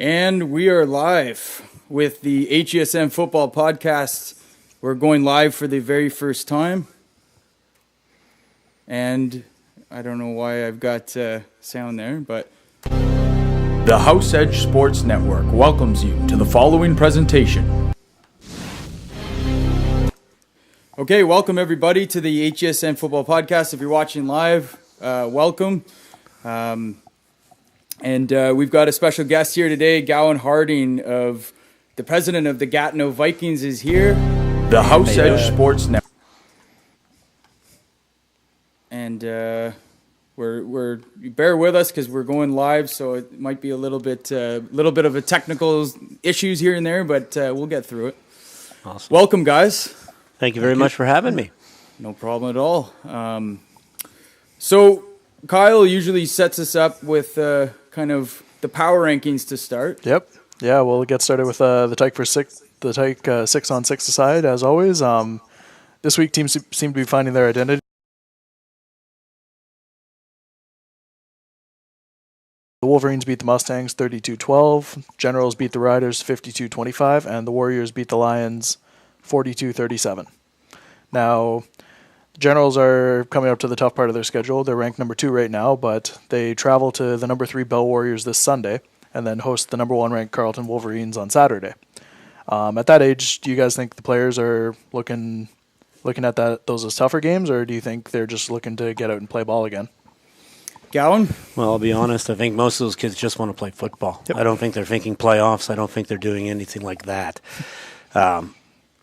And we are live with the HESN Football Podcast. We're going live for the very first time. And I don't know why I've got sound there, but... The House Edge Sports Network welcomes you to the following presentation. Okay, welcome everybody to the HESN Football Podcast. If you're watching live, welcome. And we've got a special guest here today. Gawain Harding, the president of the Gatineau Vikings, is here. The House Edge Sports Network. And we're bear with us because we're going live, so it might be a little bit of a technical issues here and there, but we'll get through it. Awesome. Welcome, guys. Thank you very much for having me. No problem at all. So Kyle usually sets us up with kind of the power rankings to start. Yep. Yeah, we'll get started with the Tyke 6-on-6 aside, as always. This week, teams seem to be finding their identity. The Wolverines beat the Mustangs 32-12, Generals beat the Riders 52-25, and the Warriors beat the Lions 42-37. Now, Generals are coming up to the tough part of their schedule. They're ranked number 2 right now, but they travel to the number 3 Bell Warriors this Sunday and then host the number 1 ranked Carleton Wolverines on Saturday. At that age, do you guys think the players are looking at those as tougher games, or do you think they're just looking to get out and play ball again? Gowan? Well, I'll be honest. I think most of those kids just want to play football. Yep. I don't think they're thinking playoffs. I don't think they're doing anything like that. As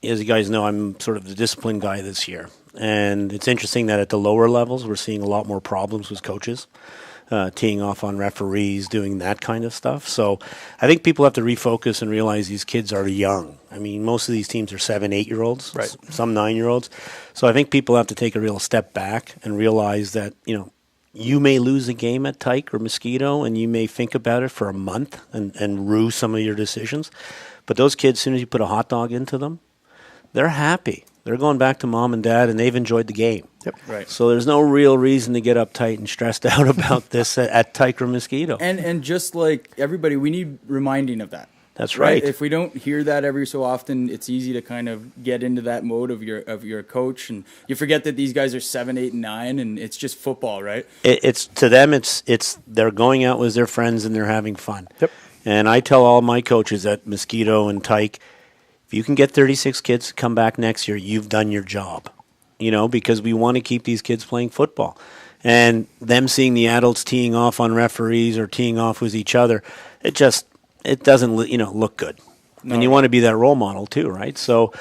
you guys know, I'm sort of the discipline guy this year. And it's interesting that at the lower levels, we're seeing a lot more problems with coaches, teeing off on referees, doing that kind of stuff. So I think people have to refocus and realize these kids are young. I mean, most of these teams are 7, 8-year-olds, right. Some 9-year-olds. So I think people have to take a real step back and realize that, you may lose a game at Tyke or Mosquito, and you may think about it for a month and rue some of your decisions. But those kids, as soon as you put a hot dog into them, they're happy. They're going back to mom and dad, and they've enjoyed the game. Yep. Right. So there's no real reason to get uptight and stressed out about this at Tyke or Mosquito. And just like everybody, we need reminding of that. That's right. If we don't hear that every so often, it's easy to kind of get into that mode of your coach, and you forget that these guys are 7, 8, and 9, and it's just football, right? It's to them. It's they're going out with their friends and they're having fun. Yep. And I tell all my coaches at Mosquito and Tyke, if you can get 36 kids to come back next year, you've done your job. Because we want to keep these kids playing football, and them seeing the adults teeing off on referees or teeing off with each other, it doesn't look good. No. And you want to be that role model too, right? So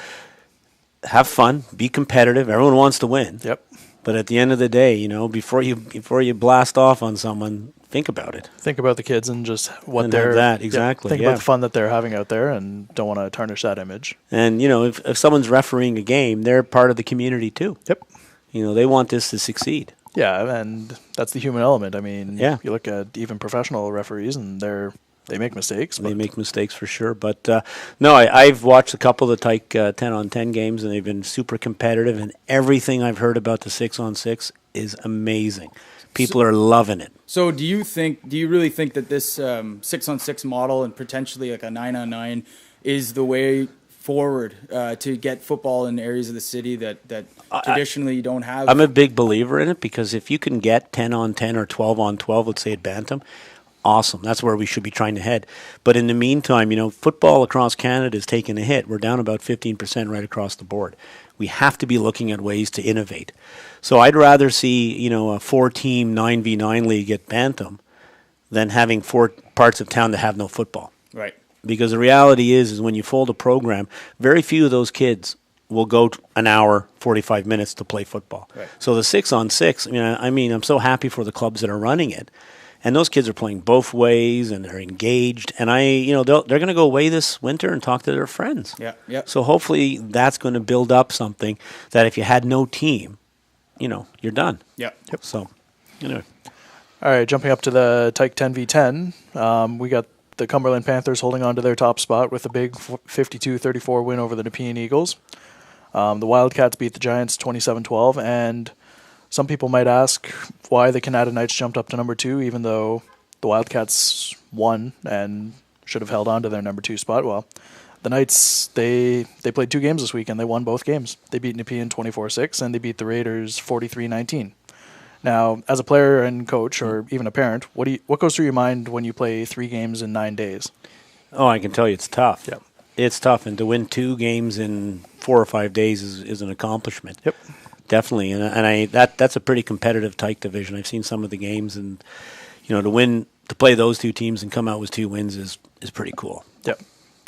have fun, be competitive. Everyone wants to win. Yep. But at the end of the day, before you blast off on someone, think about it. Think about the kids and just what and they're that exactly. Think about the fun that they're having out there, and don't want to tarnish that image. And if someone's refereeing a game, they're part of the community too. Yep. They want this to succeed. Yeah, and that's the human element. I mean, yeah. You look at even professional referees, and they make mistakes. They make mistakes for sure. But, no, I've watched a couple of the Tyke 10-on-10 games, and they've been super competitive, and everything I've heard about the 6-on-6 is amazing. People are loving it. So do you really think that this 6-on-6 model and potentially like a 9-on-9 is the way forward to get football in areas of the city that traditionally you don't have? I'm a big believer in it, because if you can get 10-on-10 or 12-on-12, let's say at Bantam, awesome. That's where we should be trying to head. But in the meantime, football across Canada is taking a hit. We're down about 15% right across the board. We have to be looking at ways to innovate. So I'd rather see, a 4-team 9v9 league at Bantam than having 4 parts of town that have no football. Right. Because the reality is when you fold a program, very few of those kids will go an hour, 45 minutes to play football. Right. So the 6-on-6, I'm so happy for the clubs that are running it. And those kids are playing both ways, and they're engaged. And they're going to go away this winter and talk to their friends. Yeah, yeah. So hopefully that's going to build up something that if you had no team, you're done. Yeah. Yep. So, anyway. All right, jumping up to the Tyke 10v10, we got the Cumberland Panthers holding on to their top spot with a big 52-34 win over the Nepean Eagles. The Wildcats beat the Giants 27-12, and some people might ask why the Canada Knights jumped up to number 2, even though the Wildcats won and should have held on to their number 2 spot. Well, the Knights, they played 2 games this week, and they won both games. They beat Nepean 24-6, and they beat the Raiders 43-19. Now, as a player and coach, or even a parent, what goes through your mind when you play 3 games in 9 days? Oh, I can tell you it's tough. Yep. It's tough, and to win 2 games in 4 or 5 days is an accomplishment. Yep. Definitely, and that's a pretty competitive tight division. I've seen some of the games, and to play those 2 teams and come out with 2 wins is pretty cool. Yep.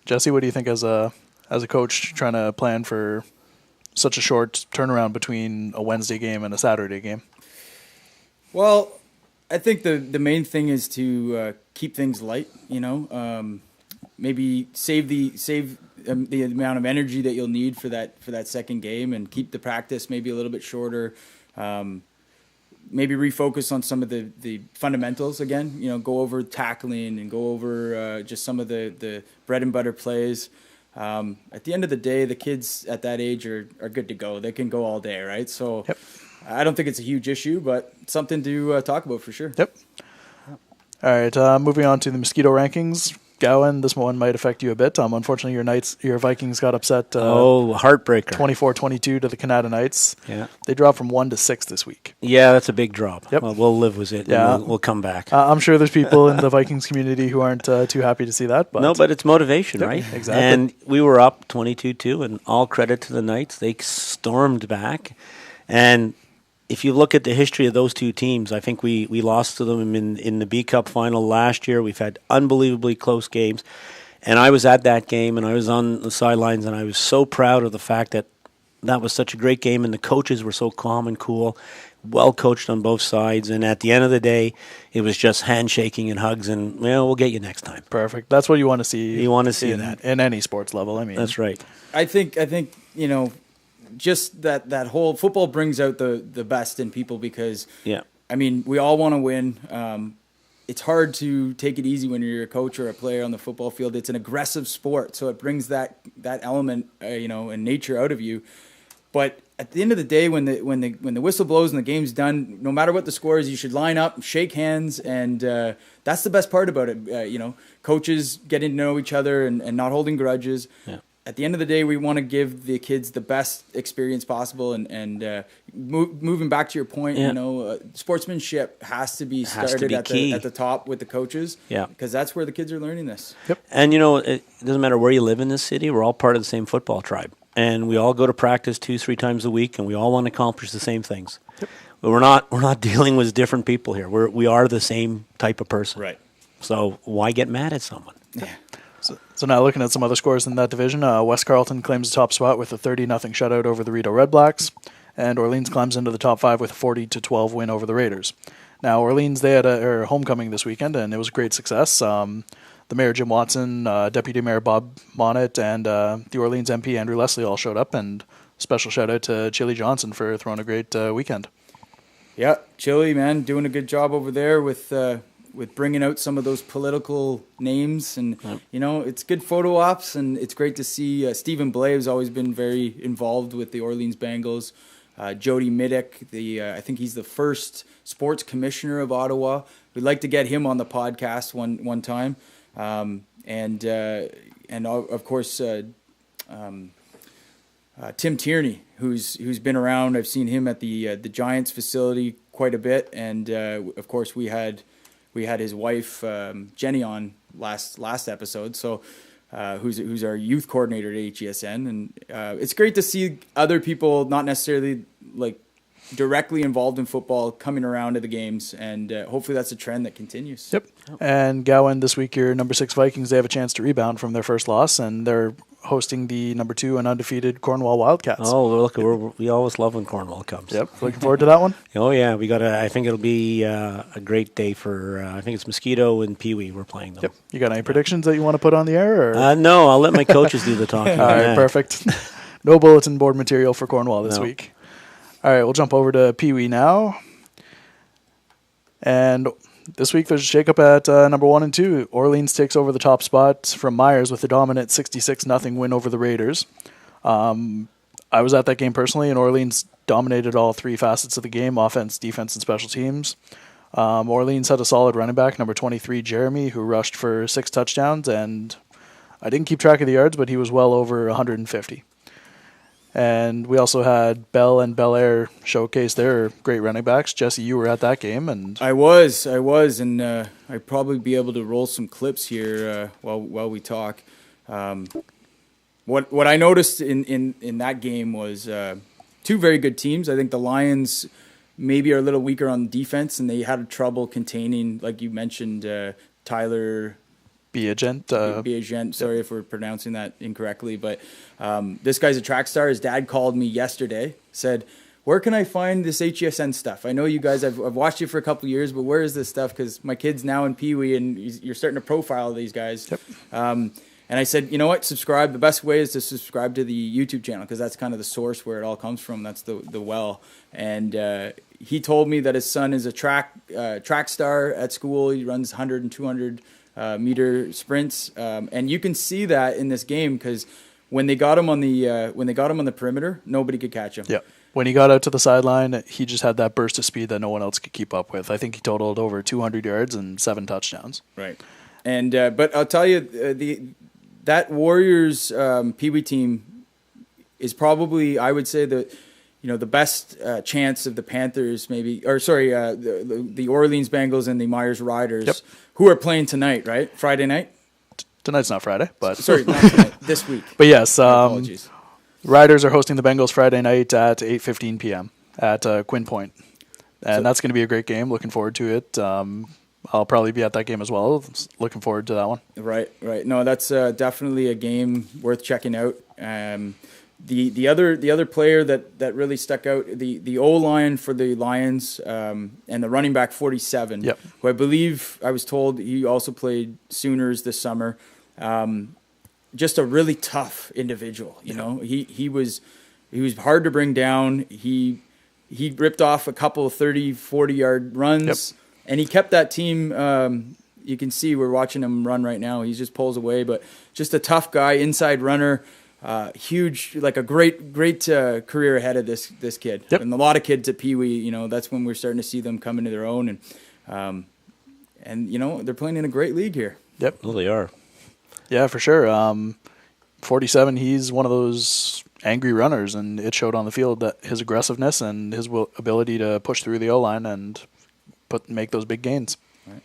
Jesse, what do you think as a coach trying to plan for such a short turnaround between a Wednesday game and a Saturday game? Well, I think the main thing is to keep things light. Maybe save the amount of energy that you'll need for that second game, and keep the practice maybe a little bit shorter. Maybe refocus on some of the fundamentals again. Go over tackling and go over just some of the bread and butter plays. At the end of the day, the kids at that age are good to go. They can go all day, right? So yep. I don't think it's a huge issue, but something to talk about for sure. Yep. All right, moving on to the Mosquito rankings. Gawain, this one might affect you a bit. Unfortunately, your Vikings got upset. Heartbreaker. 24-22 to the Canada Knights. Yeah. They dropped from 1 to 6 this week. Yeah, that's a big drop. Yep. Well, we'll live with it. Yeah. We'll come back. I'm sure there's people in the Vikings community who aren't too happy to see that. But no, but it's motivation, yep, right? Exactly. And we were up 22-2, and all credit to the Knights. They stormed back. And if you look at the history of those 2 teams, I think we lost to them in the B Cup final last year. We've had unbelievably close games. And I was at that game, and I was on the sidelines, and I was so proud of the fact that was such a great game, and the coaches were so calm and cool, well coached on both sides. And at the end of the day, it was just handshaking and hugs, and we'll get you next time. Perfect. That's what you want to see. You want to see that in any sports level. I mean, that's right. I think just that whole football brings out the best in people, because we all want to win. It's hard to take it easy when you're a coach or a player on the football field. It's an aggressive sport, so it brings that element, and nature out of you. But at the end of the day, when the whistle blows and the game's done, no matter what the score is, you should line up, shake hands, and that's the best part about it. Coaches getting to know each other and not holding grudges. Yeah. At the end of the day, we want to give the kids the best experience possible, and moving back to your point, sportsmanship has to be started at the top with the coaches, because that's where the kids are learning this. Yep. And it doesn't matter where you live in this city; we're all part of the same football tribe, and we all go to practice 2-3 times a week, and we all want to accomplish the same things. Yep. But we're not dealing with different people here. We are the same type of person, right? So why get mad at someone? Yeah. So now looking at some other scores in that division, West Carleton claims the top spot with a 30-0 shutout over the Rideau Red Blacks, and Orleans climbs into the top 5 with a 40-12 win over the Raiders. Now Orleans, they had a homecoming this weekend, and it was a great success. The Mayor Jim Watson, Deputy Mayor Bob Monnett, and the Orleans MP Andrew Leslie all showed up, and special shout out to Chili Johnson for throwing a great weekend. Yeah, Chili, man, doing a good job over there with bringing out some of those political names, and it's good photo ops, and it's great to see Stephen Blay has always been very involved with the Orleans Bengals. Jody Middick, I think he's the first sports commissioner of Ottawa. We'd like to get him on the podcast one time, and of course Tim Tierney, who's been around. I've seen him at the Giants facility quite a bit, and of course we had his wife Jenny on last episode, so who's our youth coordinator at HESN, and it's great to see other people not necessarily directly involved in football coming around to the games, and hopefully that's a trend that continues. Yep. And Gawain, this week your number 6 Vikings, they have a chance to rebound from their first loss, and they're hosting the number 2 and undefeated Cornwall Wildcats. Oh, look, we always love when Cornwall comes. Yep. Looking forward to that one. Oh yeah, I think it'll be a great day for. I think it's Mosquito and Pee Wee. We're playing them. Yep. You got any predictions that you want to put on the air? Or? No, I'll let my coaches do the talking. All right, perfect. No bulletin board material for Cornwall this week. All right, we'll jump over to Pee Wee now. And this week there's a shakeup at number 1 and 2. Orleans takes over the top spot from Myers with a dominant 66-0 win over the Raiders. I was at that game personally, and Orleans dominated all 3 facets of the game: offense, defense, and special teams. Orleans had a solid running back, number 23, Jeremy, who rushed for 6 touchdowns, and I didn't keep track of the yards, but he was well over 150. And we also had Bell and Bel Air showcase their great running backs. Jesse, you were at that game, and I was, and I'd probably be able to roll some clips here while we talk. What I noticed in that game was two very good teams. I think the Lions maybe are a little weaker on defense, and they had trouble containing, like you mentioned, Tyler Biagent. Sorry if we're pronouncing that incorrectly, but this guy's a track star. His dad called me yesterday, said, "Where can I find this HESN stuff? I know you guys, I've watched you for a couple of years, but where is this stuff? Because my kid's now in Pee Wee, and you're starting to profile these guys." Yep. And I said, you know what, subscribe. The best way is to subscribe to the YouTube channel, because that's kind of the source where it all comes from. That's the well. And he told me that his son is a track star at school. He runs 100 and 200 meter sprints, and you can see that in this game, because when they got him on the perimeter, nobody could catch him. Yeah. When he got out to the sideline, he just had that burst of speed that no one else could keep up with. I think he totaled over 200 yards and 7 touchdowns. Right. And but I'll tell you, that Warriors Pee Wee team is probably, I would say, the best chance of the Panthers, the Orleans Bengals and the Myers Riders, who are playing tonight, right? Friday night? Tonight's not Friday, but sorry, not tonight, this week. But yes, apologies. Riders are hosting the Bengals Friday night at 8:15 p.m. at Quinn Point, and that's going to be a great game. Looking forward to it. I'll probably be at that game as well. Looking forward to that one. Right. No, that's definitely a game worth checking out. The other player that really stuck out, the O-line for the Lions, and the running back 47, who I believe I was told he also played Sooners this summer. Just a really tough individual. You know, he was hard to bring down. He ripped off a couple of 30, 40-yard runs. And he kept that team. You can see we're watching him run right now. He just pulls away, but just a tough guy, inside runner, huge, like a great career ahead of this kid. And a lot of kids at Pee Wee, that's when we're starting to see them come into their own, and they're playing in a great league here. Yep, well, they are. Yeah, for sure. 47, he's one of those angry runners, and it showed on the field that his aggressiveness and his ability to push through the O-line and make those big gains. Right.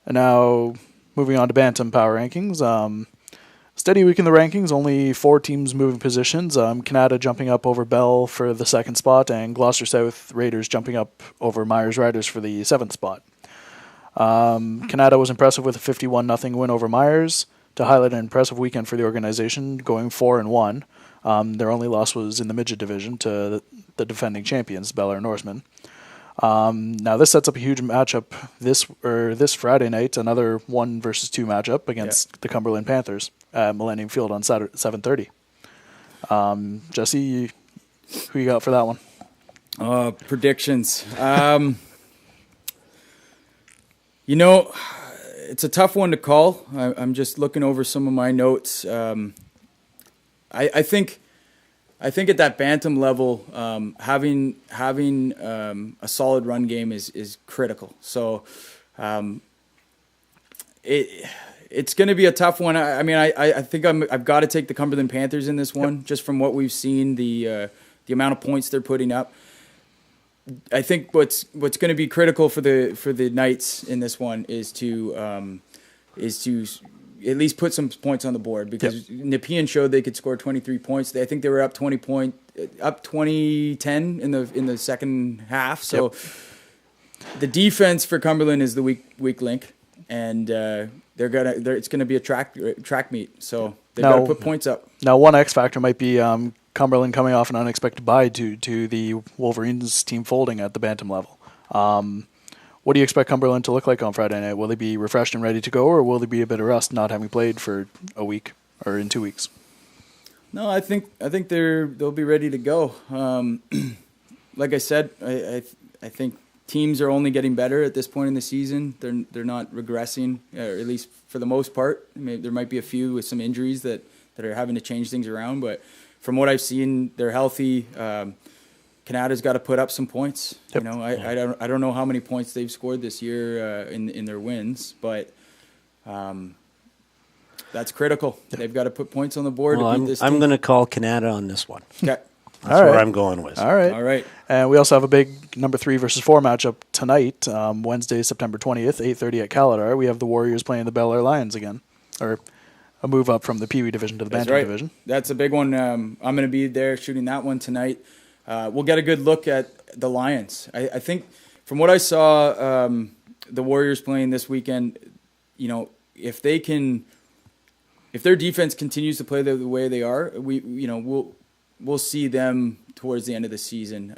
And now, moving on to Bantam Power Rankings. Steady week in the rankings, only 4 teams moving positions. Canada jumping up over Bell for the 2nd spot, and Gloucester South Raiders jumping up over Myers Riders for the 7th spot. Canada was impressive with a 51-0 win over Myers to highlight an impressive weekend for the organization, going 4-1. Their only loss was in the midget division to the defending champions, Bel Air Norsemen. Now this sets up a huge matchup this Friday night, another 1 versus 2 matchup against the Cumberland Panthers at Millennium Field on Saturday 7:30. Jesse, who you got for that one? Predictions. It's a tough one to call. I'm just looking over some of my notes. I think at that bantam level, having a solid run game is critical. So it's going to be a tough one. I think I've got to take the Cumberland Panthers in this one, just from what we've seen, the amount of points they're putting up. I think what's going to be critical for the Knights in this one is to at least put some points on the board, because Nepean showed they could score 23 points. I think they were up 20-10 in the second half. So the defense for Cumberland is the weak link, and it's gonna be a track meet. So they've got to put points up. Now, one X factor might be Cumberland coming off an unexpected bye to the Wolverines team folding at the bantam level. What do you expect Cumberland to look like on Friday night? Will they be refreshed and ready to go, or will they be a bit of rust, not having played for a week or in 2 weeks? No, I think they'll be ready to go. Like I said, I think teams are only getting better at this point in the season. They're not regressing, or at least for the most part. There might be a few with some injuries that are having to change things around, but from what I've seen, they're healthy. Canada's got to put up some points. Yep. You know, I don't know how many points they've scored this year in their wins, but that's critical. Yep. They've got to put points on the board to beat this team. I'm going to call Canada on this one. Okay. That's where I'm going with. All right. All right. And we also have a big number 3 versus 4 matchup tonight, Wednesday, September 20th, 8:30 at Caladar. We have the Warriors playing the Bel Air Lions again, or a move up from the Pee Wee division to the Bantam division. That's a big one. I'm going to be there shooting that one tonight. We'll get a good look at the Lions. I think from what I saw, the Warriors playing this weekend, you know, if their defense continues to play the way they are, we'll see them towards the end of the season.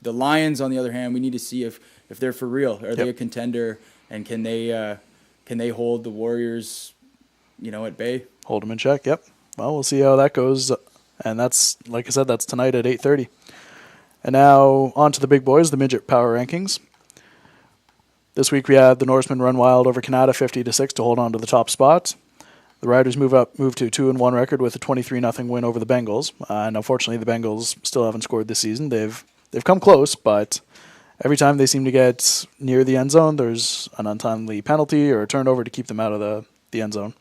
The Lions, on the other hand, we need to see if they're for real. Are they a contender, and can they hold the Warriors, at bay? Hold them in check. Yep. Well, we'll see how that goes, and that's, like I said, that's tonight at 8:30. And now on to the big boys, the midget power rankings. This week we had the Norsemen run wild over Canada 50-6 to hold on to the top spot. The Riders move to a 2-1 record with a 23-0 win over the Bengals. And unfortunately, the Bengals still haven't scored this season. They've come close, but every time they seem to get near the end zone, there's an untimely penalty or a turnover to keep them out of the end zone.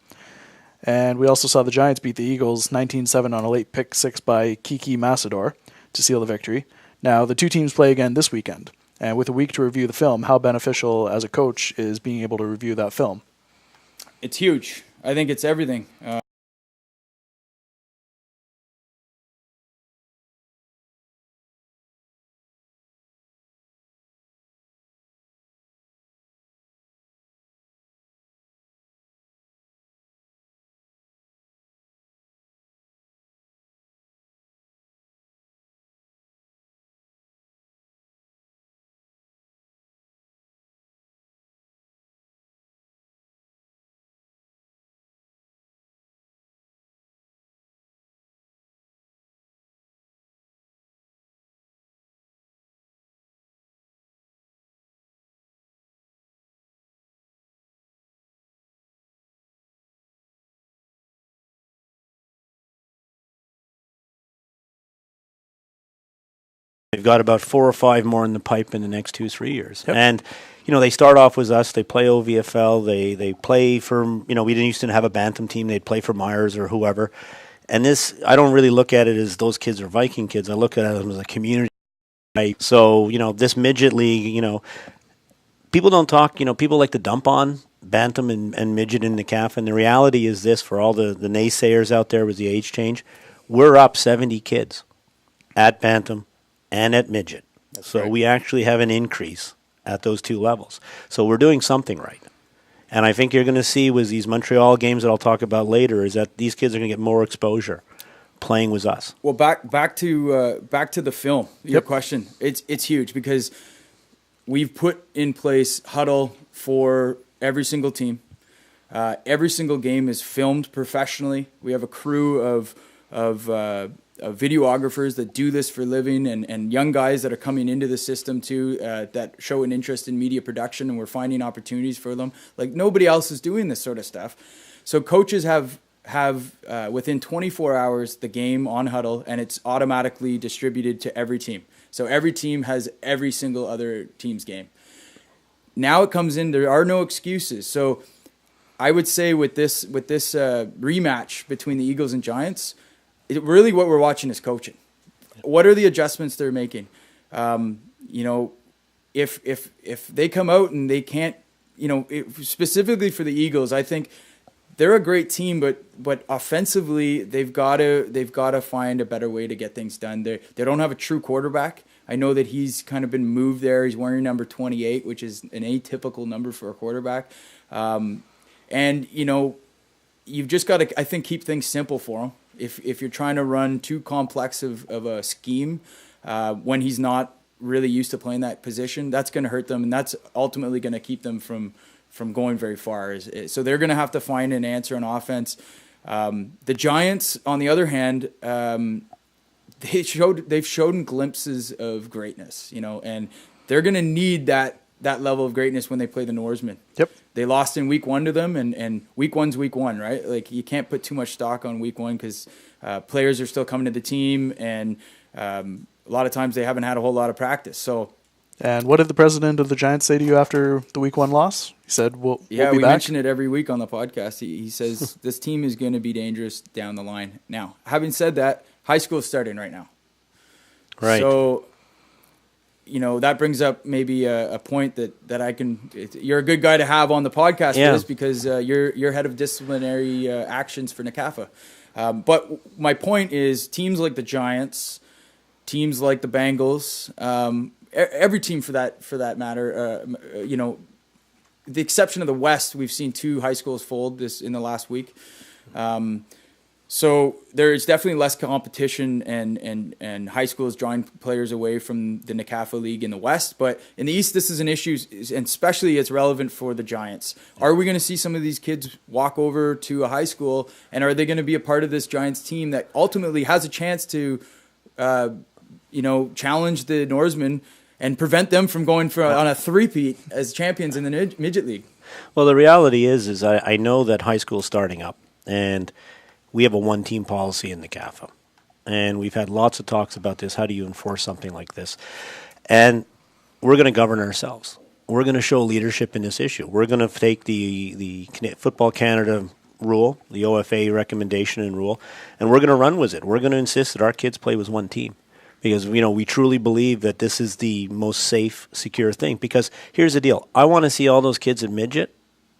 And we also saw the Giants beat the Eagles 19-7 on a late pick 6 by Kiki Massador to seal the victory. Now, the two teams play again this weekend. And with a week to review the film, how beneficial as a coach is being able to review that film? It's huge. I think it's everything. They've got about 4 or 5 more in the pipe in the next 2-3 years. Yep. And, they start off with us. They play OVFL. They play for, we didn't used to have a Bantam team. They'd play for Myers or whoever. And this, I don't really look at it as those kids are Viking kids. I look at them as a community. So, this midget league, people don't talk, people like to dump on Bantam and midget in the CAF. And the reality is this, for all the naysayers out there with the age change, we're up 70 kids at Bantam and at midget. So we actually have an increase at those 2 levels. So we're doing something right. And I think you're going to see with these Montreal games that I'll talk about later is that these kids are going to get more exposure playing with us. Well, back to the film, your question. It's huge because we've put in place huddle for every single team. Every single game is filmed professionally. We have a crew of videographers that do this for a living and young guys that are coming into the system too that show an interest in media production, and we're finding opportunities for them. Like nobody else is doing this sort of stuff. So coaches have within 24 hours the game on huddle, and it's automatically distributed to every team. So every team has every single other team's game. Now it comes in, there are no excuses. So I would say with this rematch between the Eagles and Giants, really what we're watching is coaching. What are the adjustments they're making? If they come out and they can't, specifically for the Eagles, I think they're a great team, but offensively they've got to find a better way to get things done. They don't have a true quarterback. I know that he's kind of been moved there. He's wearing number 28, which is an atypical number for a quarterback. You've just got to, I think, keep things simple for him. If you're trying to run too complex of a scheme when he's not really used to playing that position, that's going to hurt them, and that's ultimately going to keep them from going very far. So they're going to have to find an answer on offense. The Giants, on the other hand, they've shown glimpses of greatness, and they're going to need that level of greatness when they play the Norsemen. Yep. They lost in week 1 to them, and week 1's week 1, right? Like you can't put too much stock on week 1 because players are still coming to the team, and a lot of times they haven't had a whole lot of practice. So. And what did the president of the Giants say to you after the Week 1 loss? He said, we'll be back. Mention it every week on the podcast. He says this team is going to be dangerous down the line. Now, having said that, high school is starting right now. Right. So, that brings up maybe a point that I can. You're a good guy to have on the podcast for this because you're head of disciplinary actions for NCAFA. But my point is, teams like the Giants, teams like the Bengals, every team for that matter, the exception of the West, we've seen 2 high schools fold in the last week. So there is definitely less competition and high schools drawing players away from the NCAFA League in the West. But in the East, this is an issue, and especially it's relevant for the Giants. Are we going to see some of these kids walk over to a high school, and are they going to be a part of this Giants team that ultimately has a chance to, challenge the Norsemen and prevent them from going on a three-peat as champions in the midget league? Well, the reality is I know that high school is starting up, and we have a one-team policy in the CAFA. And we've had lots of talks about this. How do you enforce something like this? And we're going to govern ourselves. We're going to show leadership in this issue. We're going to take the Football Canada rule, the OFA recommendation and rule, and we're going to run with it. We're going to insist that our kids play with one team. Because, we truly believe that this is the most safe, secure thing. Because here's the deal. I want to see all those kids at midget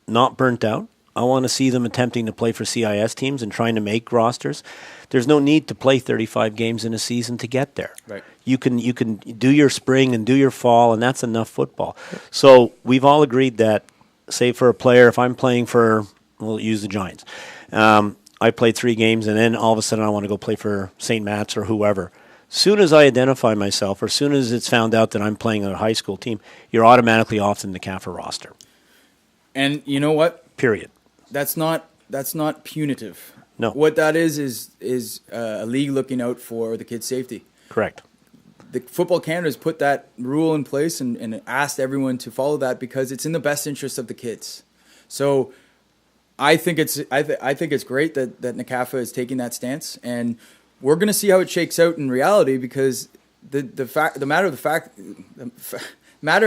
not burnt out. I want to see them attempting to play for CIS teams and trying to make rosters. There's no need to play 35 games in a season to get there. Right. You can do your spring and do your fall, and that's enough football. So we've all agreed that, say for a player, if I'm playing for, we'll use the Giants, I played 3 games, and then all of a sudden I want to go play for St. Matt's or whoever. Soon as I identify myself, or soon as it's found out that I'm playing on a high school team, you're automatically off in the CAFA roster. And you know what? Period. That's not punitive. No. What that is a league looking out for the kids' safety. Correct. The Football Canada has put that rule in place and asked everyone to follow that because it's in the best interest of the kids. So I think it's great that NCAFA is taking that stance, and we're going to see how it shakes out in reality because the matter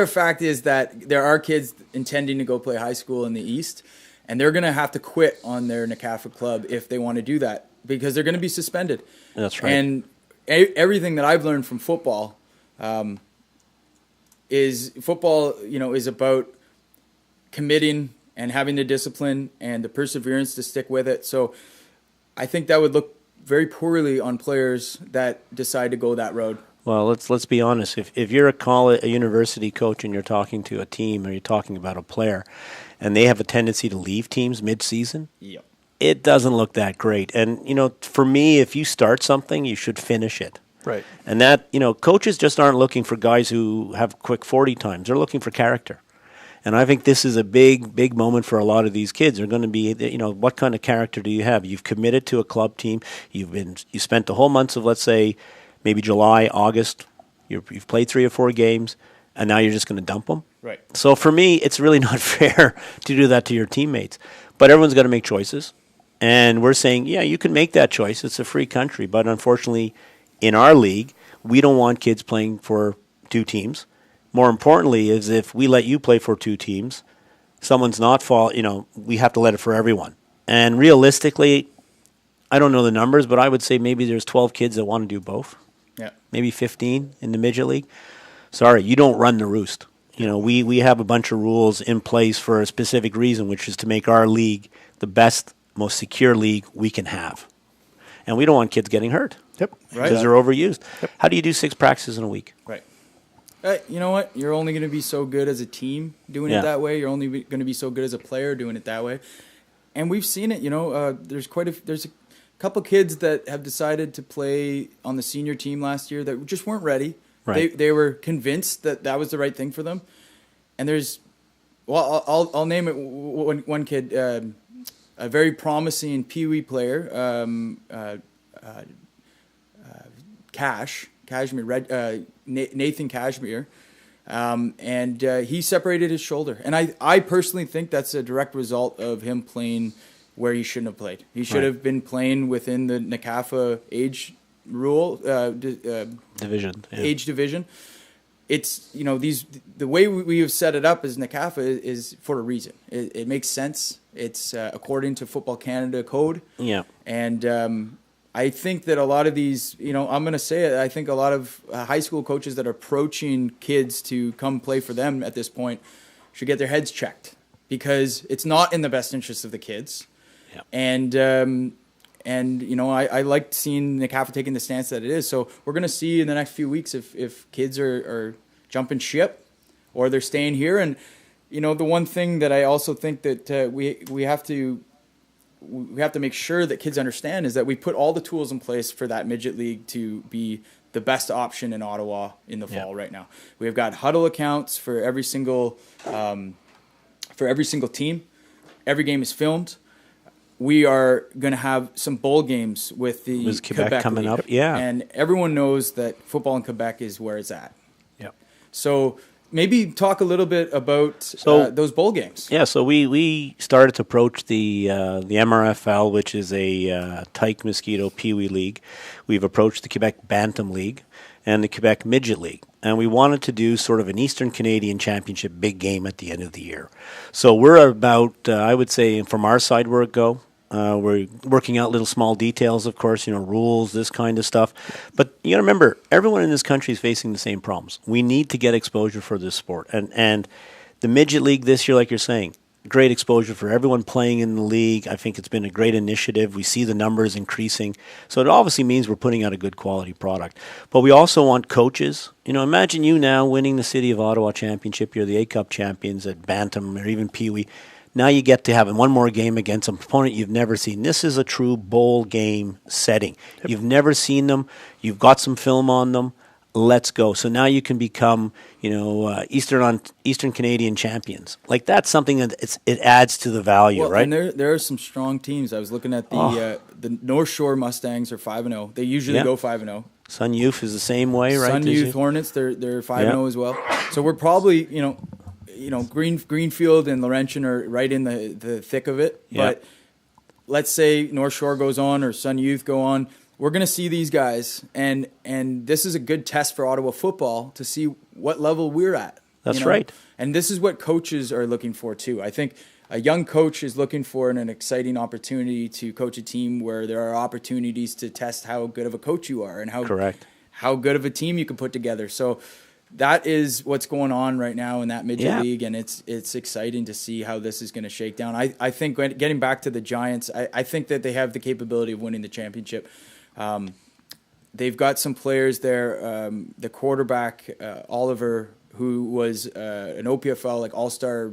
of fact is that there are kids intending to go play high school in the East, and they're going to have to quit on their NCAFA club if they want to do that because they're going to be suspended. That's right. And everything that I've learned from football is about committing and having the discipline and the perseverance to stick with it. So I think that would look very poorly on players that decide to go that road. Well, let's be honest. If you're a university coach and you're talking to a team or you're talking about a player, and they have a tendency to leave teams mid-season, yep, it doesn't look that great. And for me, if you start something, you should finish it. Right. And that coaches just aren't looking for guys who have quick 40 times. They're looking for character. And I think this is a big moment for a lot of these kids. They're going to be, what kind of character do you have? You've committed to a club team. You spent the whole months of, let's say, maybe July, August. You've played 3 or 4 games, and now you're just going to dump them. Right. So for me, it's really not fair to do that to your teammates. But everyone's got to make choices, and we're saying, yeah, you can make that choice. It's a free country, but unfortunately, in our league, we don't want kids playing for 2 teams. More importantly is if we let you play for 2 teams, someone's not we have to let it for everyone. And realistically, I don't know the numbers, but I would say maybe there's 12 kids that want to do both. Yeah. Maybe 15 in the midget league. Sorry, you don't run the roost. We have a bunch of rules in place for a specific reason, which is to make our league the best, most secure league we can have. And we don't want kids getting hurt. Yep. Right. Because they're overused. Yep. How do you do 6 practices in a week? Right. You know what? You're only going to be so good as a team doing it that way. You're only going to be so good as a player doing it that way. And we've seen it. There's a couple kids that have decided to play on the senior team last year that just weren't ready. Right. They were convinced that was the right thing for them. And I'll name it one kid, a very promising Pee-wee player, Nathan Cashmere, and he separated his shoulder. And I personally think that's a direct result of him playing where he shouldn't have played. He should have been playing within the NCAFA age rule Division. Yeah. age division. It's the way we have set it up as NCAFA is for a reason. It makes sense. It's according to Football Canada code. Yeah. And I think that a lot of these, I'm going to say it, I think a lot of high school coaches that are approaching kids to come play for them at this point should get their heads checked, because it's not in the best interest of the kids. Yeah. And I liked seeing NCAFA taking the stance that it is. So we're going to see in the next few weeks if kids are jumping ship or they're staying here. And, the one thing that I also think that we have to make sure that kids understand is that we put all the tools in place for that midget league to be the best option in Ottawa in the fall right now. We've got huddle accounts for every single team. Every game is filmed. We are going to have some bowl games with the Quebec coming League. up. Yeah. And everyone knows that football in Quebec is where it's at. Yeah. So maybe talk a little bit about those bowl games. Yeah, so we started to approach the MRFL, which is a Tyke Mosquito Pee Wee League. We've approached the Quebec Bantam League and the Quebec Midget League. And we wanted to do sort of an Eastern Canadian Championship big game at the end of the year. So we're about, I would say, from our side where it go, we're working out little small details, of course, rules, this kind of stuff. But you got to remember, everyone in this country is facing the same problems. We need to get exposure for this sport. And the Midget League this year, like you're saying, great exposure for everyone playing in the league. I think it's been a great initiative. We see the numbers increasing. So it obviously means we're putting out a good quality product. But we also want coaches. Imagine you now winning the City of Ottawa Championship. You're the A-Cup champions at Bantam or even Pee Wee. Now you get to have one more game against an opponent you've never seen. This is a true bowl game setting. Yep. You've never seen them. You've got some film on them. Let's go. So now you can become, Eastern Canadian champions. Like, that's something that it adds to the value, right? And there are some strong teams. I was looking at the North Shore Mustangs are 5-0. They usually go 5-0. Sun Youth is the same way, right? Sun Youth Hornets, they're 5-0 as well. So we're probably, Greenfield and Laurentian are right in the thick of it. Yeah. But let's say North Shore goes on or Sun Youth go on. We're going to see these guys, and this is a good test for Ottawa football to see what level we're at. That's right. And this is what coaches are looking for too. I think a young coach is looking for an exciting opportunity to coach a team where there are opportunities to test how good of a coach you are and how good of a team you can put together. So that is what's going on right now in that midget league, and it's exciting to see how this is going to shake down. I think getting back to the Giants, I think that they have the capability of winning the championship. They've got some players there. The quarterback, Oliver, who was an OPFL, like all-star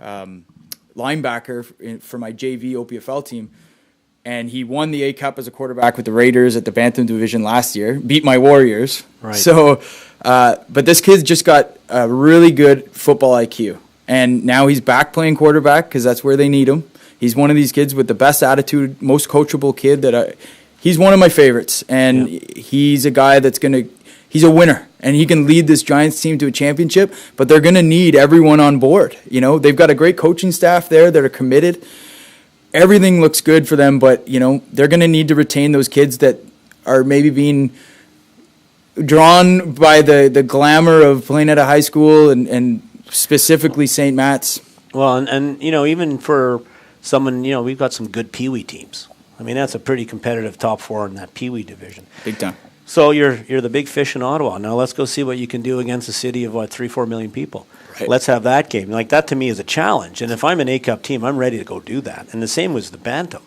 linebacker for my JV OPFL team, and he won the A-Cup as a quarterback with the Raiders at the Bantam Division last year, beat my Warriors. Right. So, but this kid just got a really good football IQ, and now he's back playing quarterback because that's where they need him. He's one of these kids with the best attitude, most coachable kid he's one of my favorites, and he's a guy he's a winner, and he can lead this Giants team to a championship, but they're going to need everyone on board. They've got a great coaching staff there that are committed. Everything looks good for them, but, they're going to need to retain those kids that are maybe being drawn by the glamour of playing at a high school and specifically St. Matt's. Well, and even for someone, we've got some good Pee Wee teams. I mean, that's a pretty competitive top four in that Pee Wee division. Big time. So you're the big fish in Ottawa. Now let's go see what you can do against a city of 3-4 million people. Right. Let's have that game. Like, that to me is a challenge. And if I'm an A-Cup team, I'm ready to go do that. And the same was the Bantam,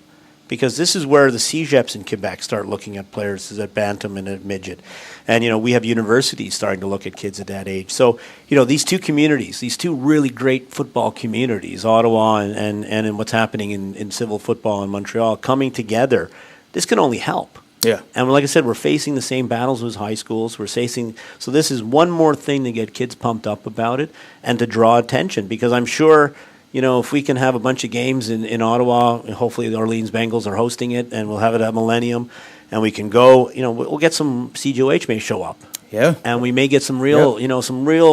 because this is where the CEGEPs in Quebec start looking at players at Bantam and at midget. And we have universities starting to look at kids at that age. So these two communities, these two really great football communities, Ottawa and what's happening in civil football in Montreal, coming together, this can only help. Yeah. And like I said, we're facing the same battles as high schools. So this is one more thing to get kids pumped up about it and to draw attention, because I'm sure, if we can have a bunch of games in Ottawa, hopefully the Orleans Bengals are hosting it, and we'll have it at Millennium, and we can go, we'll get some CGOH may show up. Yeah. And we may get some real,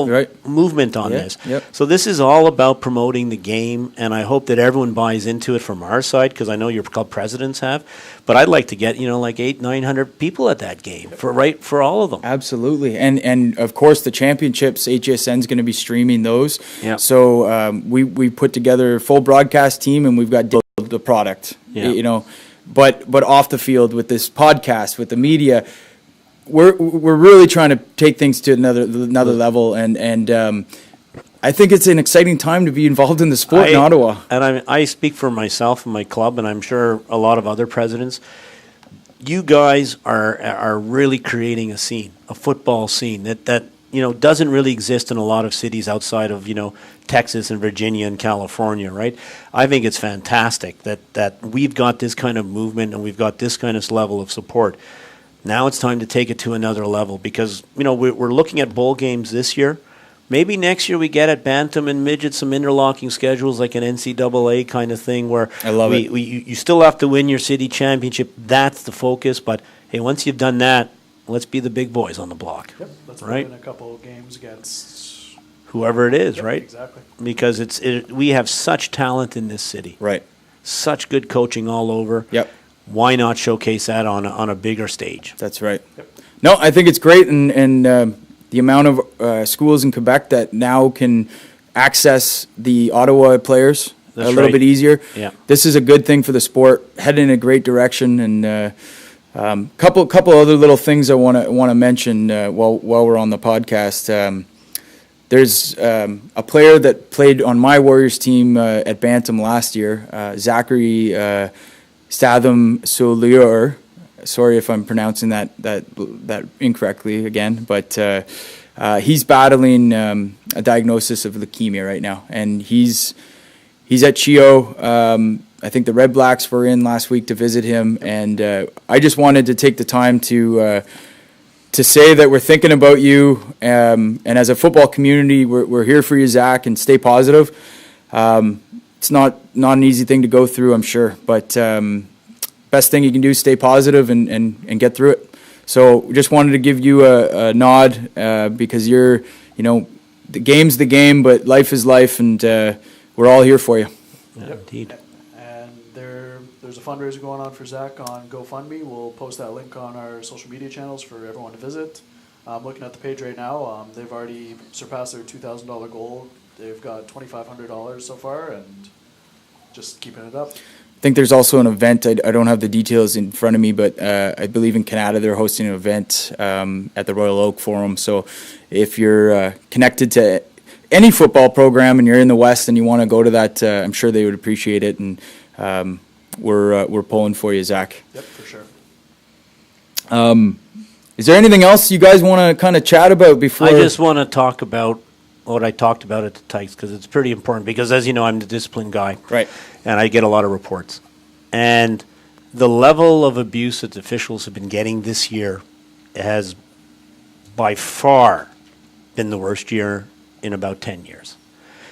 Right. movement on this. Yep. So this is all about promoting the game, and I hope that everyone buys into it from our side, because I know your club presidents have. But I'd like to get, like 800-900 people at that game for all of them. Absolutely. And of course, the championships, HESN is going to be streaming those. Yeah. So we put together a full broadcast team, and we've got the product, But off the field with this podcast, with the media, we're really trying to take things to another level, and I think it's an exciting time to be involved in the sport in Ottawa. And I speak for myself and my club, and I'm sure a lot of other presidents. You guys are really creating a scene, a football scene that doesn't really exist in a lot of cities outside of Texas and Virginia and California, right? I think it's fantastic that we've got this kind of movement and we've got this kind of level of support. Now it's time to take it to another level, because we're looking at bowl games this year. Maybe next year we get at Bantam and Midget some interlocking schedules, like an NCAA kind of thing, where I love it. You still have to win your city championship. That's the focus. But hey, once you've done that, let's be the big boys on the block. Yep, let's right? win a couple of games against whoever it is, Yep, right? Exactly. Because we have such talent in this city. Right. Such good coaching all over. Yep. Why not showcase that on a bigger stage? That's right. Yep. No, I think it's great, and the amount of schools in Quebec that now can access the Ottawa players That's a little right. bit easier. Yeah. This is a good thing for the sport, heading in a great direction, and couple other little things I want to mention while we're on the podcast. There's a player that played on my Warriors team at Bantam last year, Zachary Statham Solier. Sorry if I'm pronouncing that incorrectly again, but he's battling a diagnosis of leukemia right now, and he's at CHEO. I think the Red Blacks were in last week to visit him, and I just wanted to take the time to say that we're thinking about you, and as a football community, we're here for you, Zach, and stay positive. It's not an easy thing to go through, I'm sure, but best thing you can do is stay positive and get through it. So just wanted to give you a nod because you're, the game's the game, but life is life, and we're all here for you. Yeah, indeed. And there's a fundraiser going on for Zach on GoFundMe. We'll post that link on our social media channels for everyone to visit. I'm looking at the page right now. They've already surpassed their $2,000 goal. They've got $2,500 so far, and just keeping it up. I think there's also an event. I don't have the details in front of me, but I believe in Canada they're hosting an event at the Royal Oak Forum. So if you're connected to any football program and you're in the West and you want to go to that, I'm sure they would appreciate it. And we're pulling for you, Zach. Yep, for sure. Is there anything else you guys want to kind of chat about before? I just want to talk about what I talked about at the Tykes, because it's pretty important, because as you know, I'm the discipline guy. Right. And I get a lot of reports. And the level of abuse that the officials have been getting this year has by far been the worst year in about 10 years.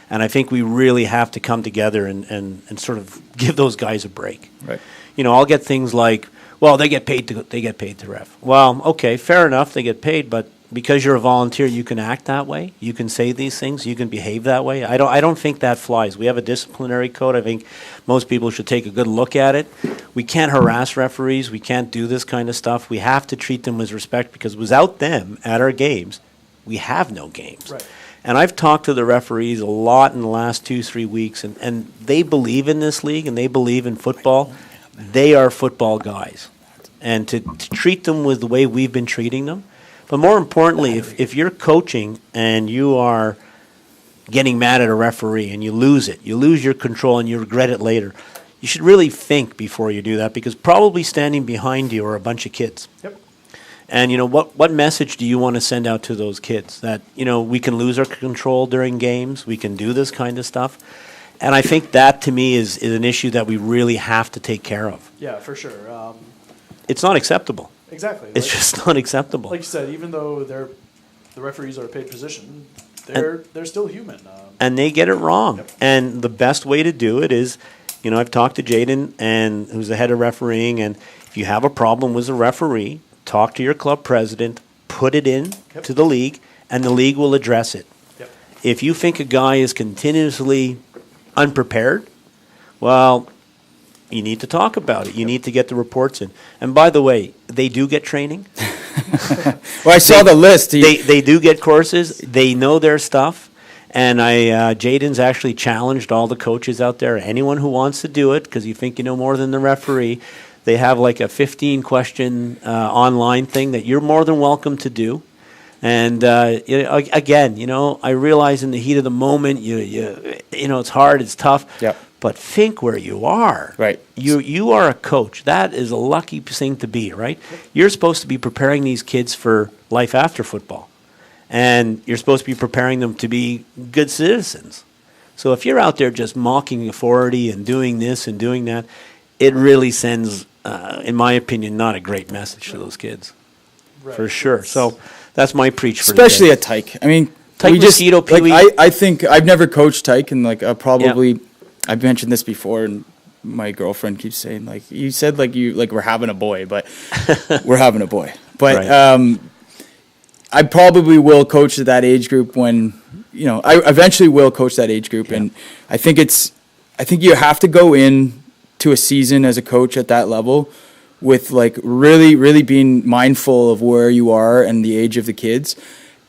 And I think we really have to come together and sort of give those guys a break. Right. I'll get things like, well, they get paid to ref. Well, okay, fair enough, they get paid, but because you're a volunteer, you can act that way. You can say these things. You can behave that way. I don't think that flies. We have a disciplinary code. I think most people should take a good look at it. We can't harass referees. We can't do this kind of stuff. We have to treat them with respect, because without them at our games, we have no games. Right. And I've talked to the referees a lot in the last 2-3 weeks, and they believe in this league and they believe in football. They are football guys. And to treat them with the way we've been treating them. But more importantly, if you're coaching and you are getting mad at a referee and you lose it, you lose your control and you regret it later, you should really think before you do that, because probably standing behind you are a bunch of kids. Yep. And what message do you want to send out to those kids? That we can lose our control during games, we can do this kind of stuff. And I think that, to me, is an issue that we really have to take care of. Yeah, for sure. It's not acceptable. Exactly. It's just not acceptable. Like you said, even though the referees are a paid position, they're still human. And they get it wrong. Yep. And the best way to do it is I've talked to Jaden, and who's the head of refereeing, and if you have a problem with a referee, talk to your club president, put it in to the league, and the league will address it. Yep. If you think a guy is continuously unprepared, well, you need to talk about it. You need to get the reports in. And by the way, they do get training. Well, I saw the list. They do get courses. They know their stuff. And Jaden's actually challenged all the coaches out there, anyone who wants to do it, because you think you know more than the referee. They have like a 15-question online thing that you're more than welcome to do. And again, I realize in the heat of the moment, it's hard, it's tough. Yep. But think where you are. Right. You are a coach. That is a lucky thing to be, right? You're supposed to be preparing these kids for life after football. And you're supposed to be preparing them to be good citizens. So if you're out there just mocking authority and doing this and doing that, it really sends, in my opinion, not a great message to those kids. Right. For sure. So that's my preach for especially today. at Tyke. I mean, Tyke, Mosquito, Pee-wee. I think I've never coached Tyke, and I've mentioned this before, and my girlfriend keeps saying, like, you said, we're having a boy, but we're having a boy. But Right. I probably will coach at that age group when, I eventually will coach that age group. Yeah. And I think you have to go in to a season as a coach at that level with really, really being mindful of where you are and the age of the kids.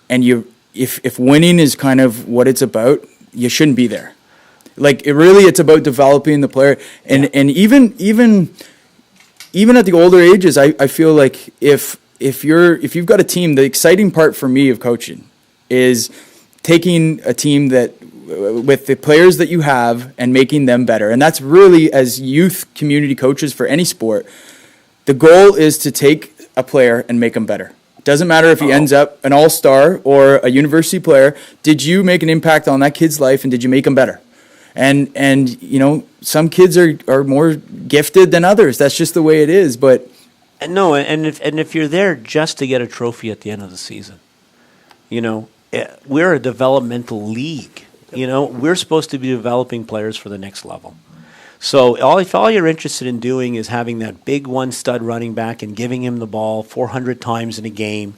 And if winning is kind of what it's about, you shouldn't be there. It's about developing the player. And even at the older ages, I feel like if you've got a team, the exciting part for me of coaching is taking a team that with the players that you have and making them better. And that's really, as youth community coaches for any sport, the goal is to take a player and make them better. It doesn't matter if he ends up an all-star or a university player. Did you make an impact on that kid's life, and did you make him better? And some kids are more gifted than others. That's just the way it is. But no, and if you're there just to get a trophy at the end of the season, we're a developmental league. We're supposed to be developing players for the next level. So if all you're interested in doing is having that big one stud running back and giving him the ball 400 times in a game,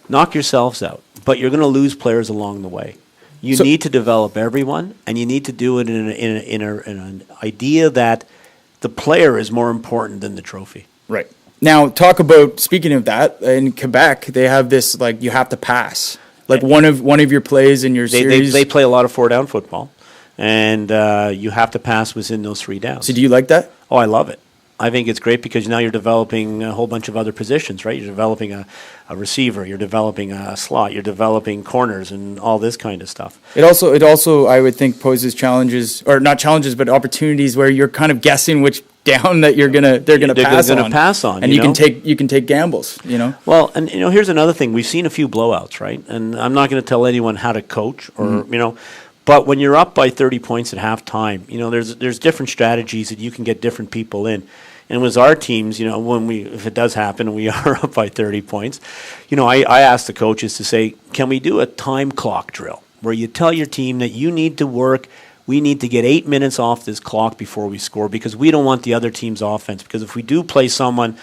knock yourselves out. But you're going to lose players along the way. You need to develop everyone, and you need to do it in an idea that the player is more important than the trophy. Right. Now, speaking of that, in Quebec, they have this, you have to pass. One of your plays in your series. They play a lot of 4-down football, and you have to pass within those 3 downs. So do you like that? Oh, I love it. I think it's great because now you're developing a whole bunch of other positions, right? You're developing a receiver, you're developing a slot, you're developing corners and all this kind of stuff. It also I would think poses challenges, or not challenges, but opportunities where you're kind of guessing which down that they're gonna pass on, and you can take gambles, Well, and here's another thing. We've seen a few blowouts, right? And I'm not going to tell anyone how to coach or but when you're up by 30 points at halftime, there's different strategies that you can get different people in. And with our teams, if it does happen and we are up by 30 points, I ask the coaches to say, can we do a time clock drill where you tell your team that you need to work, we need to get 8 minutes off this clock before we score because we don't want the other team's offense. Because if we do play someone,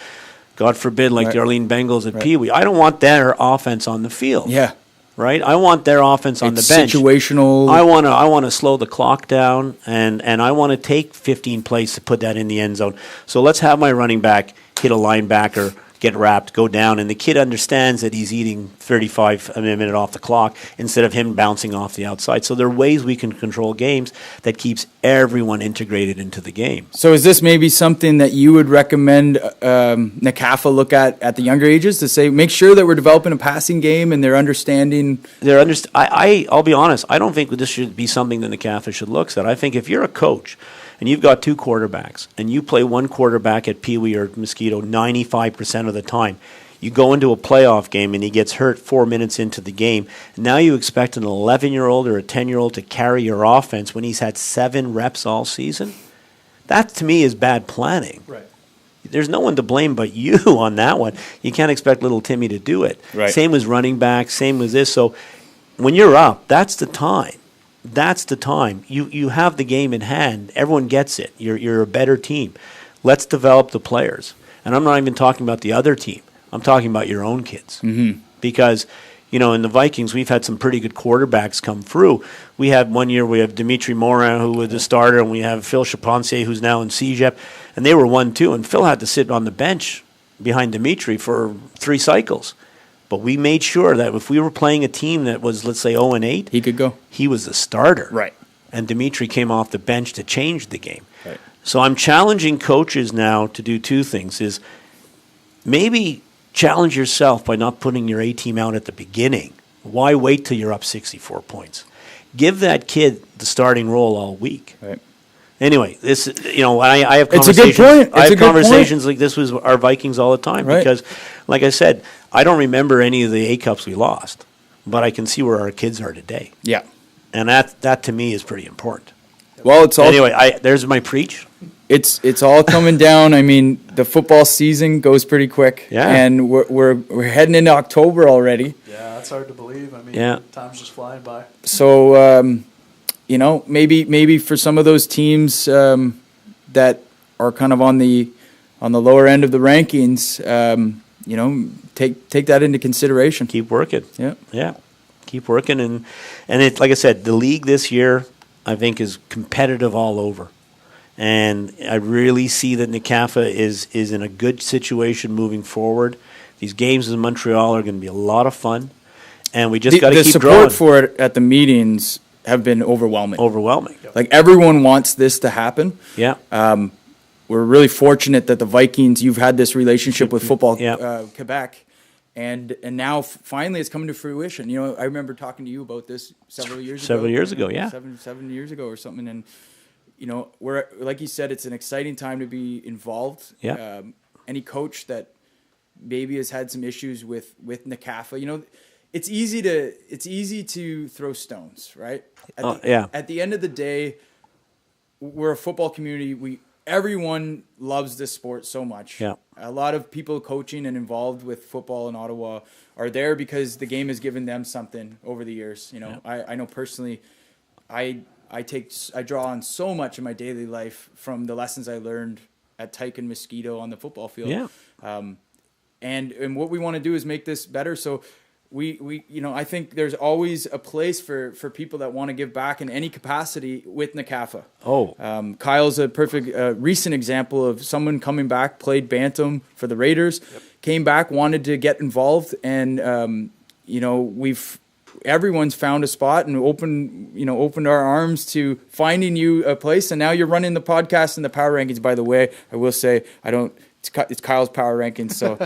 God forbid, like the Arlene Bengals at Pee Wee, I don't want their offense on the field. Yeah. Right? I want their offense on the bench. Situational. I want to slow the clock down, and I want to take 15 plays to put that in the end zone. So let's have my running back hit a linebacker, get wrapped, go down, and the kid understands that he's eating 35 a minute off the clock instead of him bouncing off the outside. So there are ways we can control games that keeps everyone integrated into the game. So is this maybe something that you would recommend NCAFA look at the younger ages to say, make sure that we're developing a passing game and they're understanding? I'll be honest, I don't think this should be something that NCAFA should look at. I think if you're a coach and you've got 2 quarterbacks, and you play one quarterback at Pee Wee or Mosquito 95% of the time, you go into a playoff game and he gets hurt 4 minutes into the game, and now you expect an 11-year-old or a 10-year-old to carry your offense when he's had 7 reps all season? That, to me, is bad planning. Right. There's no one to blame but you on that one. You can't expect little Timmy to do it. Right. Same with running back, same with this. So when you're up, that's the time. that's the time. You have the game in hand. Everyone gets it. You're a better team. Let's develop the players. And I'm not even talking about the other team. I'm talking about your own kids. Mm-hmm. Because, in the Vikings, we've had some pretty good quarterbacks come through. We had one year, we have Dimitri Morin, who was the starter, and we have Phil Chaponce, who's now in CEGEP. And they were 1-2, and Phil had to sit on the bench behind Dimitri for 3 cycles. But we made sure that if we were playing a team that was, let's say, 0-8, He could go. he was the starter. Right. And Dimitri came off the bench to change the game. Right. So I'm challenging coaches now to do 2 things, is maybe challenge yourself by not putting your A team out at the beginning. Why wait till you're up 64 points? Give that kid the starting role all week. Right. Anyway, this, I have It's a conversations. good point. I It's a have good conversations like this with our Vikings all the time, Right. because, like I said, I don't remember any of the A Cups we lost, but I can see where our kids are today, Yeah. and that to me is pretty important. Well, it's all Anyway, there's my preach. It's all coming down. I mean, the football season goes pretty quick. Yeah. And we're heading into October already. Yeah, that's hard to believe. I mean, Yeah. time's just flying by. So maybe for some of those teams that are kind of on the lower end of the rankings, take that into consideration. Keep working. Yeah. Yeah, keep working, and it, like I said, the league this year I think is competitive all over, and I really see that NCAFA is in a good situation moving forward. These games in Montreal are going to be a lot of fun, and we just got to keep The support growing. for it at the meetings have been overwhelming. Overwhelming. Like everyone wants this to happen. Yeah. We're really fortunate that the Vikings, you've had this relationship with Football Yeah. Quebec, and now finally it's coming to fruition. I remember talking to you about this several years ago. Yeah. 7 years ago or something, and we're, like you said, it's an exciting time to be involved. Yeah. Any coach that maybe has had some issues with NCAFA, it's easy to throw stones, right? At the end of the day, we're a football community. Everyone loves this sport so much. Yeah. A lot of people coaching and involved with football in Ottawa are there because the game has given them something over the years. I know personally, I draw on so much in my daily life from the lessons I learned at Tyke and Mosquito on the football field. Yeah. And what we want to do is make this better. So we I think there's always a place for people that want to give back in any capacity with NCAFA. Kyle's a perfect recent example of someone coming back, played Bantam for the Raiders, came back, wanted to get involved, and everyone's found a spot and opened our arms to finding you a place, and now you're running the podcast and the power rankings. By the way, I will say it's Kyle's power rankings, so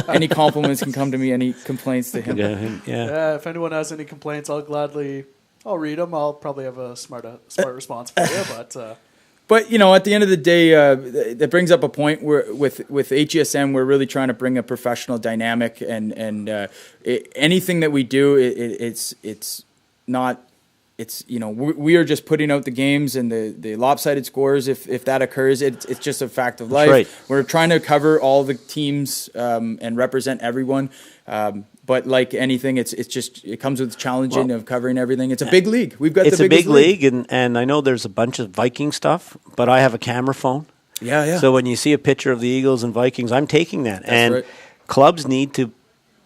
any compliments can come to me, any complaints to him. Yeah. If anyone has any complaints, I'll read them. I'll probably have a smart response for you, But at the end of the day, that brings up a point where with HESN, we're really trying to bring a professional dynamic, and anything that we do, it's not. We are just putting out the games and the lopsided scores. If that occurs, it's just a fact of life. Right. We're trying to cover all the teams and represent everyone. But like anything, it comes with challenging of covering everything. It's a big league. We've got It's the a biggest big league, and I know there's a bunch of Viking stuff, but I have a camera phone. Yeah. So when you see a picture of the Eagles and Vikings, I'm taking that. That's right. Clubs need to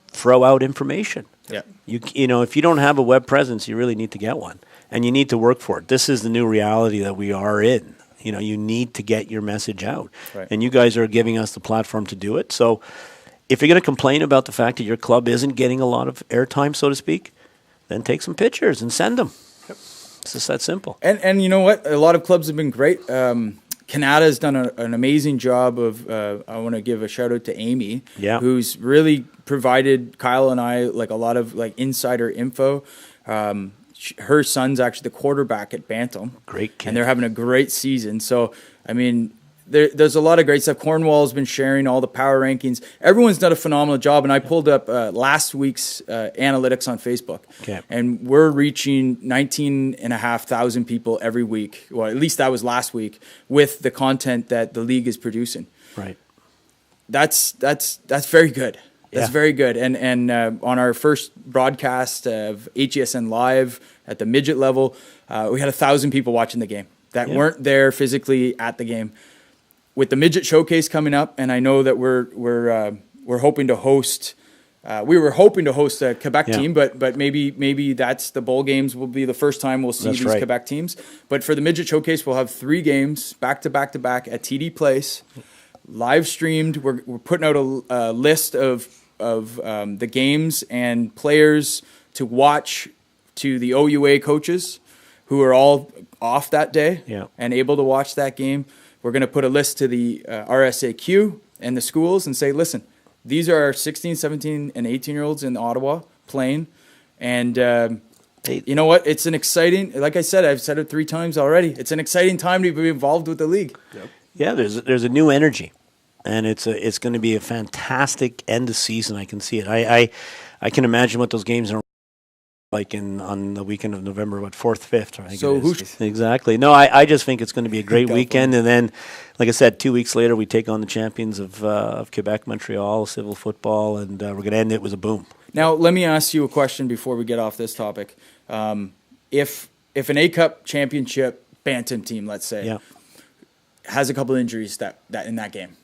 throw out information. Yeah. If you don't have a web presence, you really need to get one, and you need to work for it. This is the new reality that we are in. You need to get your message out, Right. and you guys are giving us the platform to do it. So if you're going to complain about the fact that your club isn't getting a lot of airtime, so to speak, then take some pictures and send them. It's just that simple. And you know what? A lot of clubs have been great. Canada's done an amazing job of, I want to give a shout out to Amy, who's really provided Kyle and I like a lot of like insider info. Her son's actually the quarterback at Bantam. Great kid. And they're having a great season. So, I mean, there's a lot of great stuff. Cornwall's been sharing all the power rankings. Everyone's done a phenomenal job, and I pulled up last week's analytics on Facebook. Okay. And we're reaching 19,500 people every week. Well, at least that was last week, with the content that the league is producing. Right. That's very good. That's Yeah. very good. And on our first broadcast of HESN Live, at the midget level. We had 1,000 people watching the game that weren't there physically at the game. With the midget showcase coming up, and I know that we're hoping to host. We were hoping to host a Quebec team, but maybe that's the bowl games will be the first time we'll see these Quebec teams. But for the midget showcase, we'll have 3 games back to back at TD Place, live streamed. We're putting out a list of the games and players to watch to the OUA coaches who are all off that day and able to watch that game. We're going to put a list to the RSAQ and the schools and say, listen, these are our 16, 17, and 18-year-olds in Ottawa playing. And you know what? It's an exciting, like I said, I've said it 3 times already. It's an exciting time to be involved with the league. Yep. Yeah, there's a new energy. And it's going to be a fantastic end of season. I can see it. I can imagine what those games are like on the weekend of November, 4th, 5th, I think it is. Exactly. No, I just think it's going to be a great weekend. And then, like I said, 2 weeks later, we take on the champions of Quebec, Montreal, civil football, and we're going to end it with a boom. Now, let me ask you a question before we get off this topic. If an A-Cup championship Bantam team, let's say, has a couple injuries that in that game,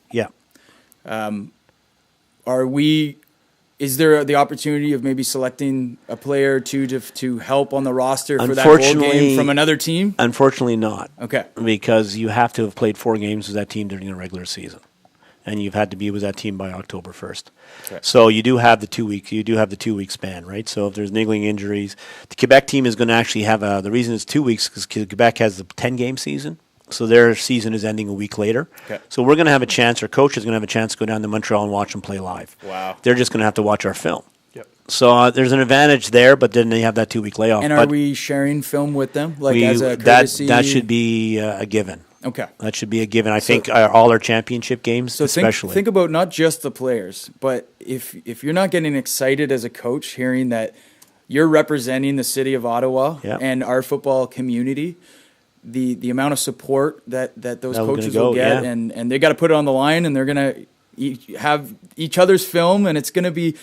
is there the opportunity of maybe selecting a player or two to help on the roster for that bowl game from another team? Unfortunately not. Okay. Because you have to have played 4 games with that team during the regular season. And you've had to be with that team by October 1st. Okay. So you do have the 2 week. You do have the 2 week span, right? So if there's niggling injuries, the Quebec team is going to actually have the reason it's 2 weeks because Quebec has the 10-game season. So their season is ending a week later. Okay. So we're going to have a chance, our coach is going to have a chance to go down to Montreal and watch them play live. Wow. They're just going to have to watch our film. Yep. So there's an advantage there, but then they have that 2 week layoff. And are we sharing film with them? As a courtesy? That should be a given. Okay. That should be a given. I think all our championship games especially. Think about not just the players, but if you're not getting excited as a coach hearing that you're representing the city of Ottawa and our football community, the amount of support that those coaches will get, and they got to put it on the line, and they're gonna have each other's film, and it's gonna be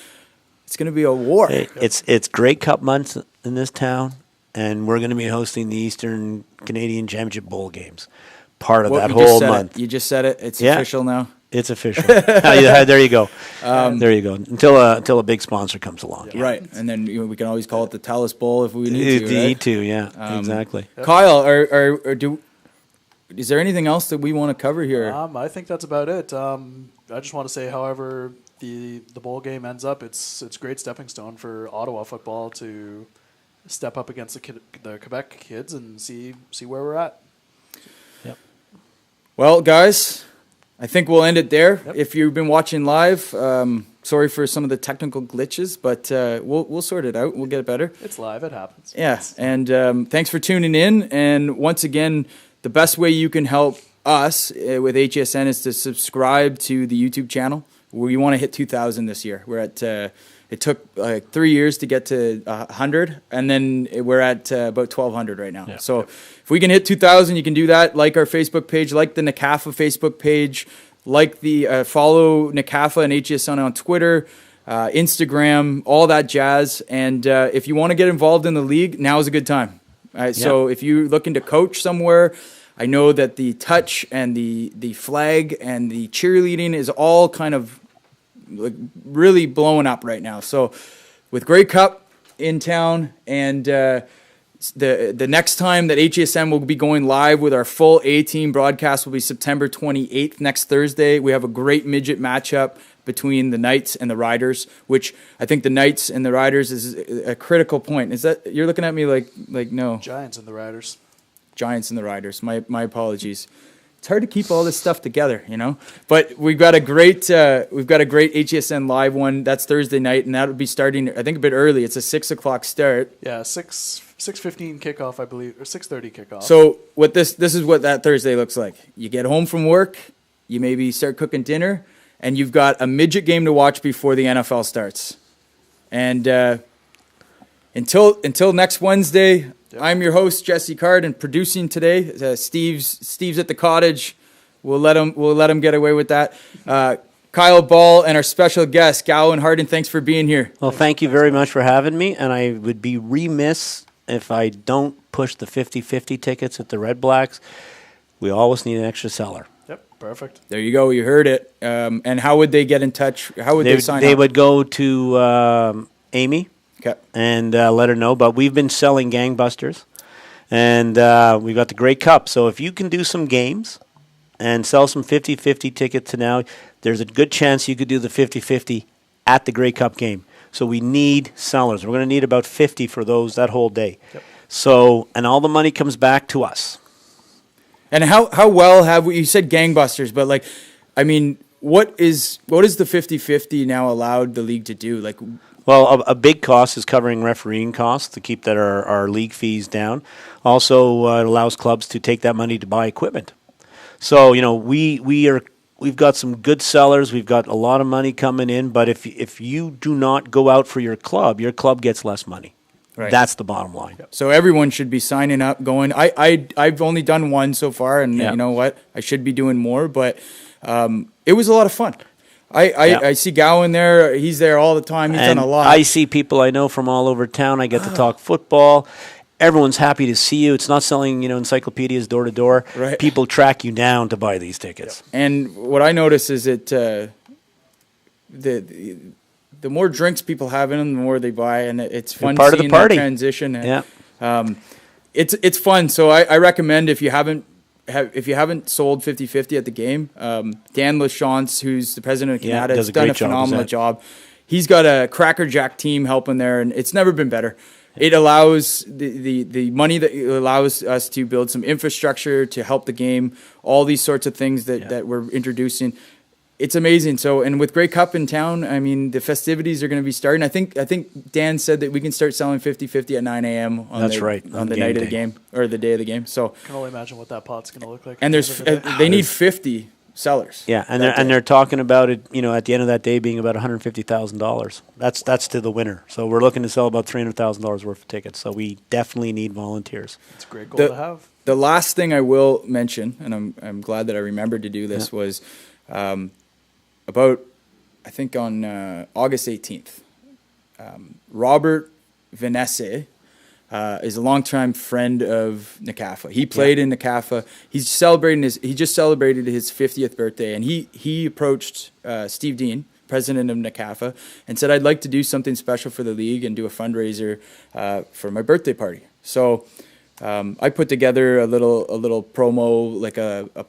a war. It's Grey Cup months in this town, and we're gonna be hosting the Eastern Canadian Championship Bowl games. Part of that whole month. You just said it. It's official now. It's official. There you go. There you go. Until a big sponsor comes along. Yeah. Right, and then we can always call it the Talus Bowl if we need to. Need to, yeah, exactly. Kyle, is there anything else that we want to cover here? I think that's about it. I just want to say, however the bowl game ends up, it's a great stepping stone for Ottawa football to step up against the Quebec kids and see where we're at. Yep. Well, guys, I think we'll end it there. Yep. If you've been watching live, sorry for some of the technical glitches, but we'll sort it out. We'll get it better. It's live. It happens. Yeah, and thanks for tuning in. And once again, the best way you can help us with HESN is to subscribe to the YouTube channel. We want to hit 2,000 this year. We're at it took 3 years to get to 100, and then we're at about 1,200 right now. Yeah. So if we can hit 2,000, you can do that. Like our Facebook page, like the NCAFA Facebook page, like the follow NCAFA and HESN on Twitter, Instagram, all that jazz. And if you want to get involved in the league, now is a good time. So if you're looking to coach somewhere, I know that the touch and the flag and the cheerleading is all kind of really blowing up right now. So with Grey Cup in town and the next time that HESN will be going live with our full A-team broadcast will be September 28th, next Thursday. We have a great midget matchup between the Knights and the Riders, which I think the Knights and the Riders is a critical point. Is that you're looking at me like no? Giants and the Riders. Giants and the Riders. My apologies. It's hard to keep all this stuff together, But we've got a great HESN live one. That's Thursday night, and that will be starting I think a bit early. It's a 6:00 start. Yeah, 6:15 kickoff, I believe, or 6:30 kickoff. So this is what that Thursday looks like. You get home from work, you maybe start cooking dinner, and you've got a midget game to watch before the NFL starts. And until next Wednesday. Yep. I'm your host, Jesse Card, and producing today. Steve's at the cottage. We'll let him get away with that. Kyle Ball and our special guest, Gawain Harding. Thanks for being here. Well, thank you very much for having me, and I would be remiss if I don't push the 50-50 tickets at the Red Blacks, we always need an extra seller. Yep, perfect. There you go. You heard it. And how would they get in touch? How would they sign up? They would go to Amy and let her know. But we've been selling gangbusters, and we've got the Grey Cup. So if you can do some games and sell some 50-50 tickets to now, there's a good chance you could do the 50-50 at the Grey Cup game. So we need sellers. We're going to need about 50 for that whole day. Yep. So, and all the money comes back to us. And how well have we, you said gangbusters, but like, I mean, what is the 50-50 now allowed the league to do? Like, well, a big cost is covering refereeing costs to keep our league fees down. Also, it allows clubs to take that money to buy equipment. So, we've got some good sellers. We've got a lot of money coming in. But if you do not go out for your club gets less money. Right. That's the bottom line. Yep. So everyone should be signing up, going. I've only done one so far, and you know what? I should be doing more. But it was a lot of fun. I see Gawain there. He's there all the time. He's done a lot. I see people I know from all over town. I get to talk football. Everyone's happy to see you. It's not selling, encyclopedias door to door. Right. People track you down to buy these tickets. Yep. And what I notice is that the more drinks people have in them, the more they buy, and it's fun part seeing of the party. that transition. And, it's fun. So I recommend if you haven't sold 50-50 at the game, Dan Lachance, who's the president of Canada, has done a phenomenal job. He's got a Cracker Jack team helping there, and it's never been better. It allows the money that allows us to build some infrastructure to help the game, all these sorts of things that we're introducing. It's amazing. So, and with Grey Cup in town, I mean, the festivities are going to be starting. I think Dan said that we can start selling 50-50 at 9 a.m. on the night of the game, or the day of the game. So I can only imagine what that pot's going to look like. And they need 50 sellers. Yeah, and they're talking about it, at the end of that day being about $150,000. That's to the winner. So we're looking to sell about $300,000 worth of tickets. So we definitely need volunteers. It's a great goal to have. The last thing I will mention, and I'm glad that I remembered to do this, was about, I think on August 18th, Robert Vanesse is a longtime friend of NCAFA. He played in NCAFA. He just celebrated his 50th birthday, and he approached Steve Dean, president of NCAFA, and said, I'd like to do something special for the league and do a fundraiser for my birthday party. So I put together a little promo, like a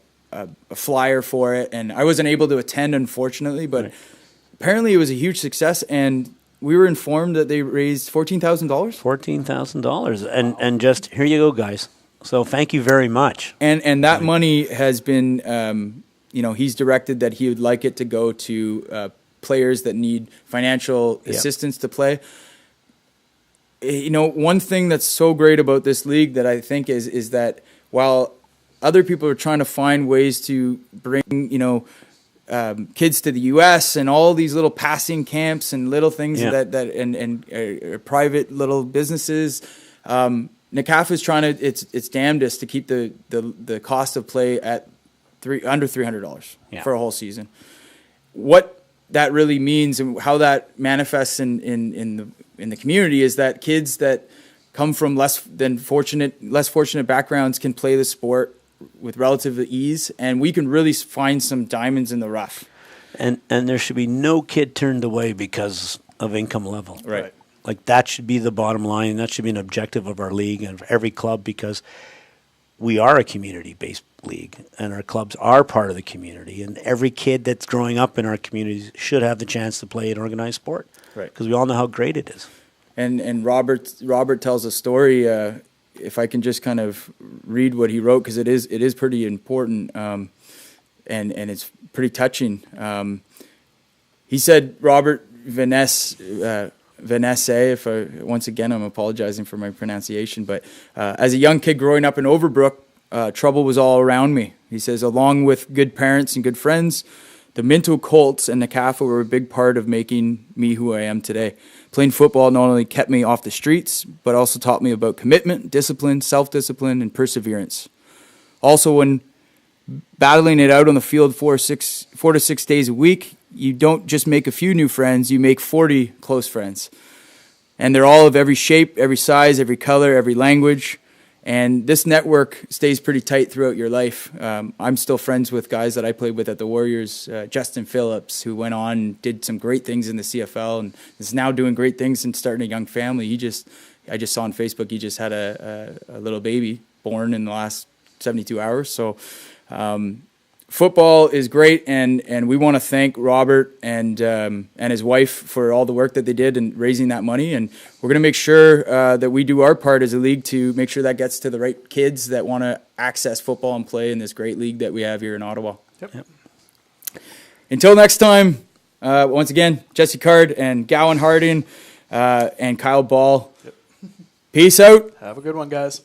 flyer for it, and I wasn't able to attend, unfortunately, but apparently it was a huge success, and we were informed that they raised $14,000. $14,000, and just here you go, guys. So thank you very much. And that money has been, he's directed that he would like it to go to players that need financial assistance to play. One thing that's so great about this league that I think is that while other people are trying to find ways to bring, kids to the U.S. and all these little passing camps and little things and private little businesses. NCAFA is trying to its damnedest to keep the cost of play at under $300 for a whole season. What that really means and how that manifests in the community is that kids that come from less fortunate backgrounds can play the sport with relative ease, and we can really find some diamonds in the rough. And there should be no kid turned away because of income level. Right. Like that should be the bottom line. That should be an objective of our league and of every club, because we are a community-based league and our clubs are part of the community, and every kid that's growing up in our communities should have the chance to play an organized sport. Right. Because we all know how great it is. And Robert tells a story. If I can just kind of read what he wrote, because it is pretty important, and it's pretty touching. He said, Robert Vanesse, once again I'm apologizing for my pronunciation, but as a young kid growing up in Overbrook, trouble was all around me. He says, along with good parents and good friends, the Minto Colts and NCAFA were a big part of making me who I am today. Playing football not only kept me off the streets, but also taught me about commitment, discipline, self-discipline, and perseverance. Also, when battling it out on the field 4 to 6 days a week, you don't just make a few new friends, you make 40 close friends. and they're all of every shape, every size, every color, every language. And this network stays pretty tight throughout your life. I'm still friends with guys that I played with at the Warriors, Justin Phillips, who went on and did some great things in the CFL and is now doing great things and starting a young family. I just saw on Facebook, he just had a little baby born in the last 72 hours. So football is great, and we want to thank Robert and his wife for all the work that they did in raising that money. And we're going to make sure that we do our part as a league to make sure that gets to the right kids that want to access football and play in this great league that we have here in Ottawa. Yep. Until next time, once again, Jesse Card and Gawain Harding and Kyle Ball. Yep. Peace out. Have a good one, guys.